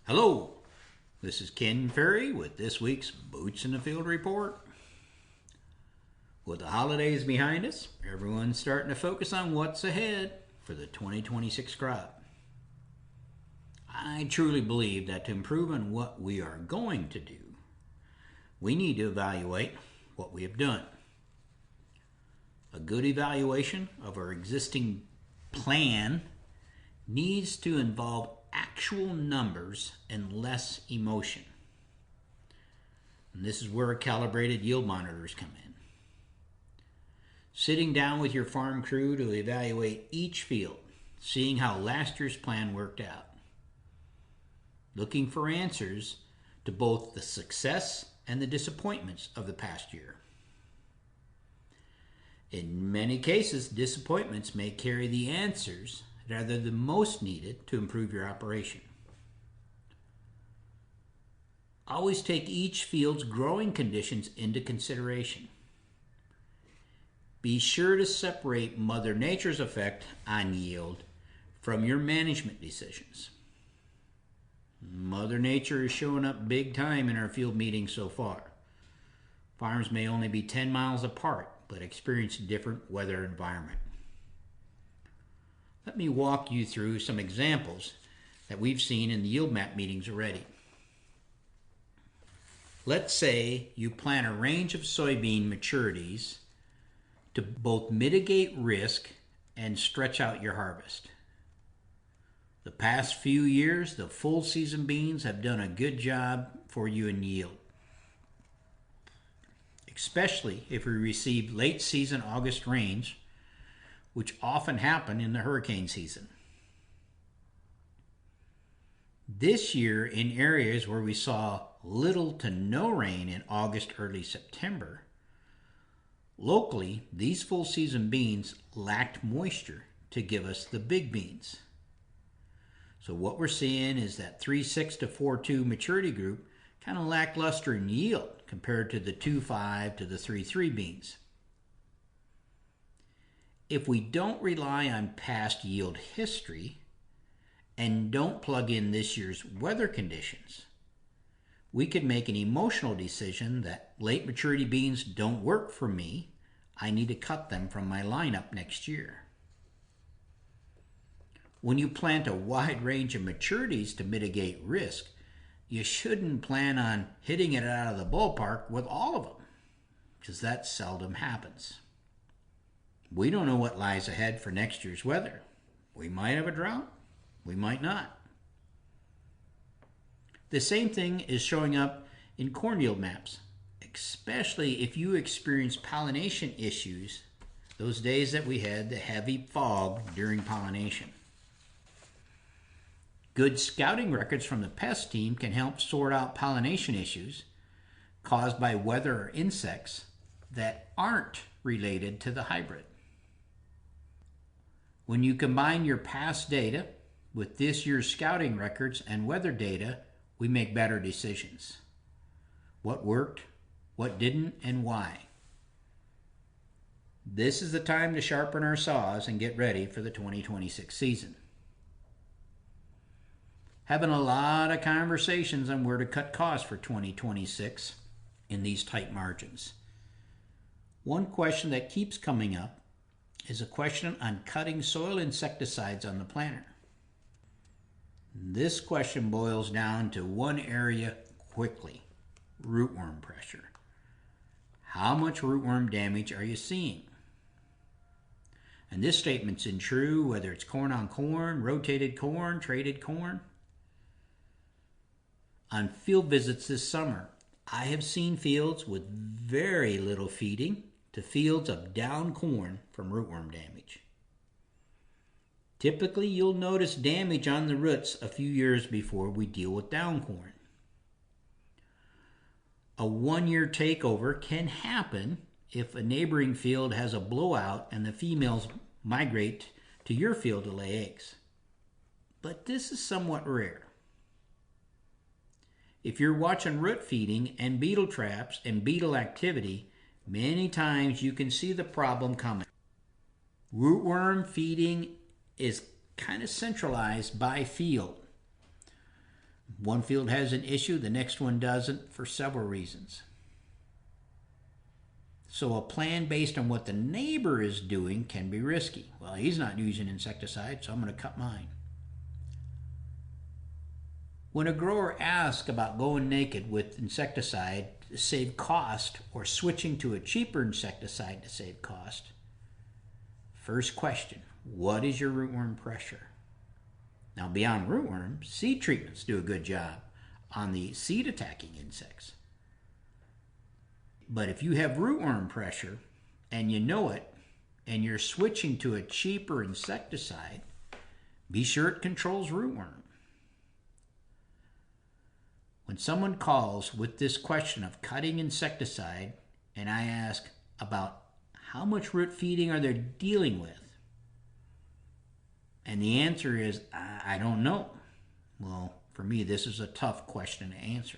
Hello, this is Ken Ferrie with this week's Boots in the Field Report. With the holidays behind us, everyone's starting to focus on what's ahead for the 2026 crop. I truly believe that to improve on what we are going to do, we need to evaluate what we have done. A good evaluation of our existing plan needs to involve actual numbers and less emotion. And this is where calibrated yield monitors come in. Sitting down with your farm crew to evaluate each field, seeing how last year's plan worked out. Looking for answers to both the success and the disappointments of the past year. In many cases, disappointments may carry the answers that are the most needed to improve your operation. Always take each field's growing conditions into consideration. Be sure to separate Mother Nature's effect on yield from your management decisions. Mother Nature is showing up big time in our field meetings so far. Farms may only be 10 miles apart, but experience a different weather environment. Let me walk you through some examples that we've seen in the yield map meetings already. Let's say you plan a range of soybean maturities to both mitigate risk and stretch out your harvest. The past few years, the full season beans have done a good job for you in yield, especially if we receive late season August rains, which often happen in the hurricane season. This year, in areas where we saw little to no rain in August, early September, locally, these full season beans lacked moisture to give us the big beans. So what we're seeing is that 3.6 to 4.2 maturity group kind of lackluster in yield compared to the 2.5 to the 3.3 beans. If we don't rely on past yield history and don't plug in this year's weather conditions, we could make an emotional decision that late maturity beans don't work for me. I need to cut them from my lineup next year. When you plant a wide range of maturities to mitigate risk, you shouldn't plan on hitting it out of the ballpark with all of them, because that seldom happens. We don't know what lies ahead for next year's weather. We might have a drought, we might not. The same thing is showing up in corn yield maps, especially if you experience pollination issues those days that we had the heavy fog during pollination. Good scouting records from the pest team can help sort out pollination issues caused by weather or insects that aren't related to the hybrid. When you combine your past data with this year's scouting records and weather data, we make better decisions. What worked, what didn't, and why. This is the time to sharpen our saws and get ready for the 2026 season. Having a lot of conversations on where to cut costs for 2026 in these tight margins. One question that keeps coming up is a question on cutting soil insecticides on the planter. This question boils down to one area quickly: rootworm pressure. How much rootworm damage are you seeing? And this statement's true whether it's corn on corn, rotated corn, traded corn. On field visits this summer, I have seen fields with very little feeding to fields of down corn from rootworm damage. Typically, you'll notice damage on the roots a few years before we deal with down corn. A one-year takeover can happen if a neighboring field has a blowout and the females migrate to your field to lay eggs. But this is somewhat rare. If you're watching root feeding and beetle traps and beetle activity, many times you can see the problem coming. Rootworm feeding is kind of centralized by field. one field has an issue, the next one doesn't, for several reasons. So a plan based on what the neighbor is doing can be risky. Well, he's not using insecticide, so I'm going to cut mine. When a grower asks about going naked with insecticide to save cost or switching to a cheaper insecticide to save cost, first question, what is your rootworm pressure? Now, beyond rootworm, seed treatments do a good job on the seed attacking insects. But if you have rootworm pressure and you know it, and you're switching to a cheaper insecticide, be sure it controls rootworm. When someone calls with this question of cutting insecticide, and I ask about how much root feeding are they dealing with, and the answer is, I don't know. Well, for me, this is a tough question to answer,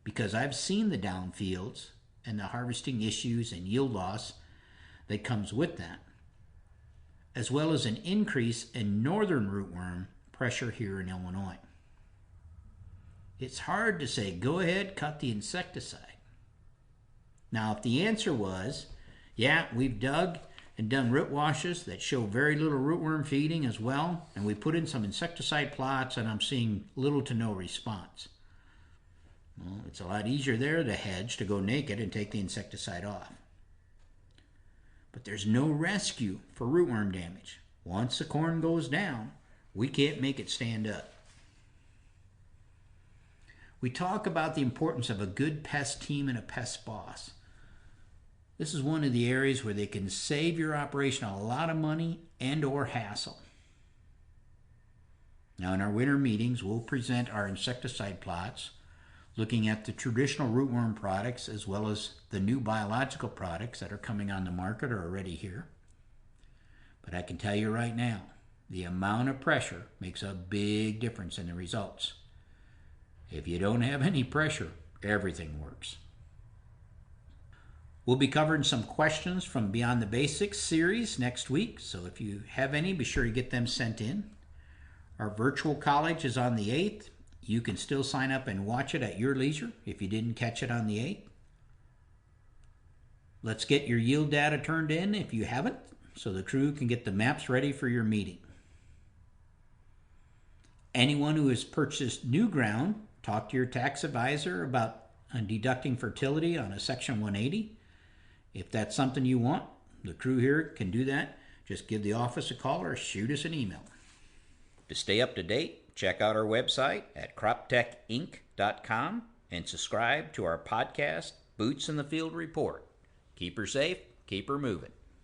because I've seen the downfields and the harvesting issues and yield loss that comes with that, as well as an increase in northern rootworm pressure here in Illinois. It's hard to say, go ahead, cut the insecticide. Now, if the answer was, yeah, we've dug and done root washes that show very little rootworm feeding as well, and we put in some insecticide plots and I'm seeing little to no response. Well, it's a lot easier there to hedge, to go naked and take the insecticide off. But there's no rescue for rootworm damage. Once the corn goes down, we can't make it stand up. We talk about the importance of a good pest team and a pest boss. This is one of the areas where they can save your operation a lot of money and or hassle. Now, in our winter meetings, we'll present our insecticide plots, looking at the traditional rootworm products as well as the new biological products that are coming on the market or already here. But I can tell you right now, the amount of pressure makes a big difference in the results. If you don't have any pressure, everything works. We'll be covering some questions from Beyond the Basics series next week, so if you have any, be sure you get them sent in. Our virtual college is on the 8th. You can still sign up and watch it at your leisure if you didn't catch it on the 8th. Let's get your yield data turned in if you haven't, so the crew can get the maps ready for your meeting. Anyone who has purchased new ground, talk to your tax advisor about deducting fertility on a Section 180. If that's something you want, the crew here can do that. Just give the office a call or shoot us an email. To stay up to date, check out our website at croptechinc.com and subscribe to our podcast, Boots in the Field Report. Keep her safe, keep her moving.